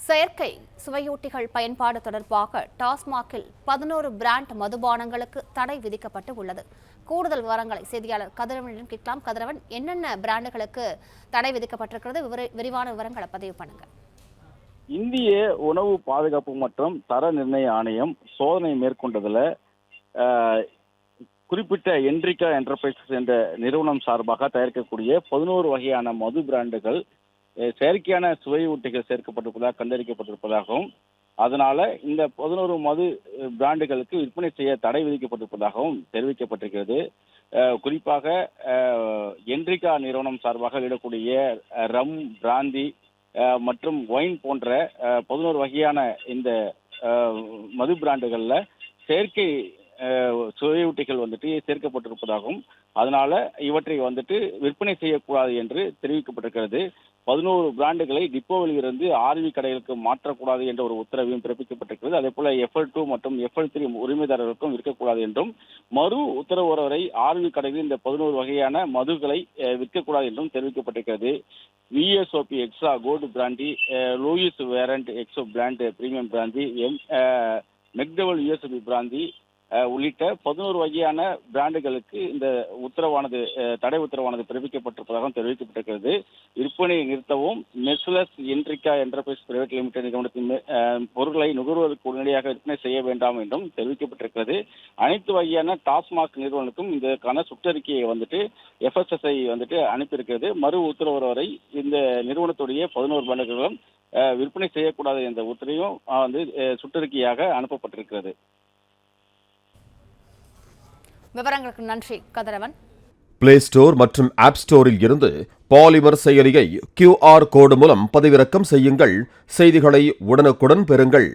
செயற்கை சுவையூட்டிகள் பயன்பாடு தொடர்பாக டாஸ்மாகில் 11 பிராண்ட் மதுபானங்களுக்கு தடை விதிக்கப்பட்டு உள்ளது. கூடுதல் விவரங்களை செய்தியாளர் கதிரவனிடம் கேட்கலாம். கதிரவன், என்னென்ன பிராண்டுகளுக்கு தடை விதிக்கப்பட்டிருக்கிறது? விரிவான விவரங்களை பதிவு பண்ணுங்க. இந்திய உணவு பாதுகாப்பு மற்றும் தர நிர்ணய ஆணையம் சோதனை மேற்கொண்டதுல குறிப்பிட்ட என்ரிகா என்டர்பிரைசஸ் என்ற நிறுவனம் சார்பாக தயாரிக்கக்கூடிய 11 வகையான மது பிராண்டுகள் செயற்கையான சுவையூட்டிகள் சேர்க்கப்பட்டிருப்பதாக கண்டறிக்கப்பட்டிருப்பதாகவும், அதனால இந்த 11 மது பிராண்டுகளுக்கு விற்பனை செய்ய தடை விதிக்கப்பட்டிருப்பதாகவும் தெரிவிக்கப்பட்டிருக்கிறது. குறிப்பாக என்ரிகா நிறுவனம் சார்பாக வெளியிடக்கூடிய ரம், பிராந்தி மற்றும் ஒயின் போன்ற 11 வகையான இந்த மது பிராண்டுகள்ல செயற்கை சுவையூட்டிகள் சேர்க்கப்பட்டிருப்பதாகவும், அதனால இவற்றை விற்பனை செய்யக்கூடாது என்று தெரிவிக்கப்பட்டிருக்கிறது. 11 பிராண்டுகளை டிப்போவில் இருந்து ஆர்வி கடைகளுக்கு மாற்றக்கூடாது என்ற ஒரு உத்தரவையும் பிறப்பிக்கப்பட்டிருக்கிறது. அதே போல FL2 மற்றும் FL3 உரிமைதாரர்களுக்கும் விற்கக்கூடாது என்றும், மறு உத்தரவு வரை ஆர்வி கடைகளில் இந்த 11 வகையான மதுகளை விற்கக்கூடாது என்றும் தெரிவிக்கப்பட்டிருக்கிறது. VSOP extra gold brandy, Louis வேரண்ட் XO brand premium brandy, McDowell USP brandy உள்ளிட்ட 11 வகையான பிராண்டுகளுக்கு இந்த உத்தரவானது தடை உத்தரவானது பிறப்பிக்கப்பட்டிருப்பதாகவும் தெரிவிக்கப்பட்டிருக்கிறது. விற்பனை நிறுத்தவும் மெஸ்லஸ் என்ரிகா என்டர்பிரைஸ் பிரைவேட் லிமிடெட் நிறுவனத்தின் பொருட்களை நுகர்வோருக்கு உடனடியாக விற்பனை செய்ய வேண்டாம் என்றும் தெரிவிக்கப்பட்டிருக்கிறது. அனைத்து வகையான டாஸ்மாக் நிறுவனங்களுக்கும் இதற்கான சுற்றறிக்கையை FSSI அனுப்பியிருக்கிறது. மறு உத்தரவு வரை இந்த நிறுவனத்துடைய 11 பிராண்டுகளும் விற்பனை செய்யக்கூடாது என்ற உத்தரவையும் சுற்றறிக்கையாக அனுப்பப்பட்டிருக்கிறது. விவரங்களுக்கு நன்றி கதிரவன். பிளே ஸ்டோர் மற்றும் ஆப் ஸ்டோரில் இருந்து பாலிமர் செயலியை QR கோடு மூலம் பதிவிறக்கம் செய்யுங்கள். செய்திகளை உடனுக்குடன் பெறுங்கள்.